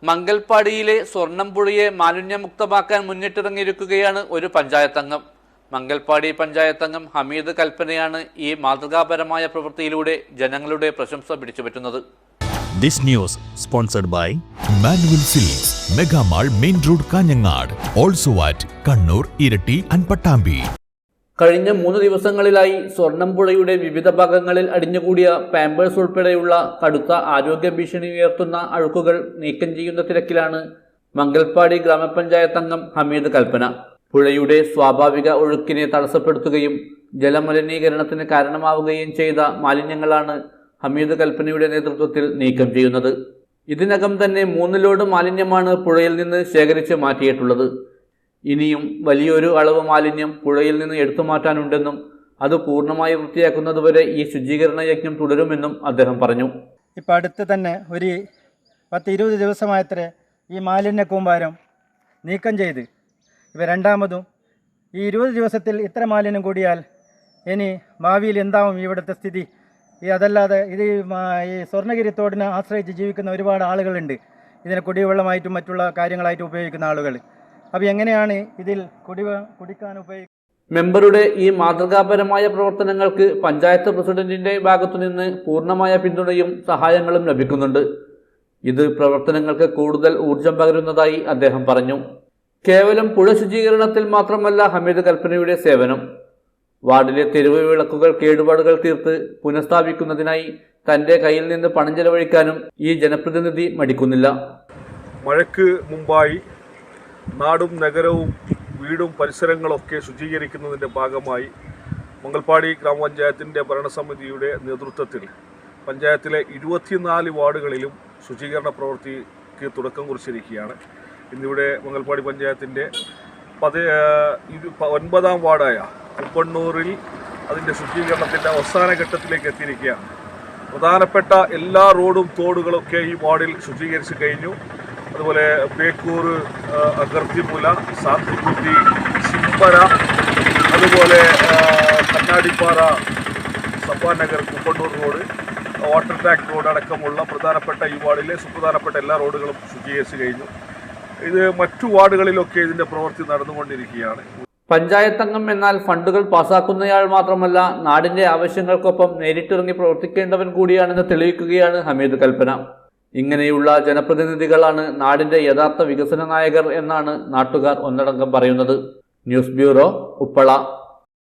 മംഗൽപാടിയിലെ സ്വർണ്ണംപുഴയെ മാലിന്യമുക്തമാക്കാൻ മുന്നിട്ടിറങ്ങിയിരിക്കുകയാണ് ഒരു പഞ്ചായത്തംഗം. മംഗൽപാടി പഞ്ചായത്തംഗം ഹമീദ് കൽപ്പനയാണ് ഈ മാതൃകാപരമായ പ്രവൃത്തിയിലൂടെ ജനങ്ങളുടെ പ്രശംസ പിടിച്ചുപറ്റുന്നത്. This news sponsored by Manual Silks, Mega Mall, Main Road, Kanyangad, also at Kannur, Irati and Pattambi. കഴിഞ്ഞ 3 ദിവസങ്ങളിലായി സ്വർണ്ണംപുഴയുടെ വിവിധ ഭാഗങ്ങളിൽ അടിഞ്ഞുകൂടിയ പാമ്പേഴ്സ് ഉൾപ്പെടെയുള്ള കടുത്ത ആരോഗ്യ ഭീഷണി ഉയർത്തുന്ന അഴുക്കുകൾ നീക്കം ചെയ്യുന്ന തിരക്കിലാണ് മംഗൽപാടി ഗ്രാമപഞ്ചായത്ത് അംഗം ഹമീദ് കൽപ്പന. പുഴയുടെ സ്വാഭാവിക ഒഴുക്കിനെ തടസ്സപ്പെടുത്തുകയും ജലമലിനീകരണത്തിന് കാരണമാവുകയും ചെയ്ത മാലിന്യങ്ങളാണ് ഹമീദ് കൽപ്പനയുടെ നേതൃത്വത്തിൽ നീക്കം ചെയ്യുന്നത്. ഇതിനകം തന്നെ 3 ലോഡ് മാലിന്യമാണ് പുഴയിൽ നിന്ന് ശേഖരിച്ച് മാറ്റിയിട്ടുള്ളത്. ഇനിയും വലിയൊരു അളവ് മാലിന്യം പുഴയിൽ നിന്ന് എടുത്തു മാറ്റാനുണ്ടെന്നും അത് പൂർണ്ണമായി വൃത്തിയാക്കുന്നതുവരെ ഈ ശുചീകരണ യജ്ഞം തുടരുമെന്നും അദ്ദേഹം പറഞ്ഞു. ഇപ്പം അടുത്ത് തന്നെ ഒരു 10-20 ദിവസമായത്രേ ഈ മാലിന്യ കൂമ്പാരം നീക്കം ചെയ്ത് ഇവ രണ്ടാമതും ഈ 20 ദിവസത്തിൽ ഇത്ര മാലിന്യം കൂടിയാൽ ഇനി ഭാവിയിൽ എന്താവും ഇവിടുത്തെ സ്ഥിതി? അതല്ലാതെ ഈ സ്വർണ്ണഗിരി തോടിനെ ആശ്രയിച്ച് ജീവിക്കുന്ന ഒരുപാട് ആളുകളുണ്ട്. ഇതിനെ കുടിവെള്ളമായിട്ടും മറ്റുള്ള കാര്യങ്ങളായിട്ടും ഉപയോഗിക്കുന്ന ആളുകൾ. അപ്പോൾ എങ്ങനെയാണ് ഇതിൽ കുടിക്കാൻ ഉപയോഗിക്കുന്നത്? മെമ്പറുടെ ഈ മാതൃകാപരമായ പ്രവർത്തനങ്ങൾക്ക് പഞ്ചായത്ത് പ്രസിഡന്റിന്റെ ഭാഗത്തുനിന്ന് പൂർണ്ണമായ പിന്തുണയും സഹായങ്ങളും ലഭിക്കുന്നുണ്ട്. ഇത് പ്രവർത്തനങ്ങൾക്ക് കൂടുതൽ ഊർജം പകരുന്നതായി അദ്ദേഹം പറഞ്ഞു. കേവലം പുഴ ശുചീകരണത്തിൽ മാത്രമല്ല ഹമീദ് കൽപ്പനയുടെ സേവനം. വാർഡിലെ തെരുവ് വിളക്കുകൾ കേടുപാടുകൾ തീർത്ത് പുനഃസ്ഥാപിക്കുന്നതിനായി തന്റെ കയ്യിൽ നിന്ന് പണം ചെലവഴിക്കാനും ഈ ജനപ്രതിനിധി മടിക്കുന്നില്ല. മഴയ്ക്ക് മുമ്പായി നാടും നഗരവും വീടും പരിസരങ്ങളൊക്കെ ശുചീകരിക്കുന്നതിൻ്റെ ഭാഗമായി മംഗൽപാടി ഗ്രാമപഞ്ചായത്തിൻ്റെ ഭരണസമിതിയുടെ നേതൃത്വത്തിൽ പഞ്ചായത്തിലെ 24 വാർഡുകളിലും ശുചീകരണ പ്രവൃത്തിക്ക് തുടക്കം കുറിച്ചിരിക്കുകയാണ്. ഇന്നിവിടെ മംഗൽപാടി പഞ്ചായത്തിൻ്റെ 9ാം വാർഡായ ഉപ്പണ്ണൂരിൽ അതിൻ്റെ ശുചീകരണത്തിൻ്റെ അവസാന ഘട്ടത്തിലേക്ക് എത്തിയിരിക്കുകയാണ്. പ്രധാനപ്പെട്ട എല്ലാ റോഡും തോടുകളൊക്കെ ഈ വാർഡിൽ ശുചീകരിച്ച് കഴിഞ്ഞു. അതുപോലെ ബേക്കൂർ, അഗർത്തിമുല, സാത്തിക്കുറ്റി, ചിമ്പര, അതുപോലെ Kannadippara, Safanagar, Kuppannur road, water tank road അടക്കമുള്ള പ്രധാനപ്പെട്ട ഈ വാർഡിലെ സുപ്രധാനപ്പെട്ട എല്ലാ റോഡുകളും ശുചീകരിച്ച് കഴിഞ്ഞു. ഇത് മറ്റു വാർഡുകളിലൊക്കെ ഇതിൻ്റെ പ്രവൃത്തി നടന്നുകൊണ്ടിരിക്കുകയാണ്. പഞ്ചായത്ത് അംഗം എന്നാൽ ഫണ്ടുകൾ പാസാക്കുന്നയാൾ മാത്രമല്ല, നാടിന്റെ ആവശ്യങ്ങൾക്കൊപ്പം നേരിട്ടിറങ്ങി പ്രവർത്തിക്കേണ്ടവൻ കൂടിയാണെന്ന് തെളിയിക്കുകയാണ് ഹമീദ് കൽപ്പന. ഇങ്ങനെയുള്ള ജനപ്രതിനിധികളാണ് നാടിന്റെ യഥാർത്ഥ വികസന നായകർ എന്നാണ് നാട്ടുകാർ ഒന്നടങ്കം പറയുന്നത്. News bureau, Uppala.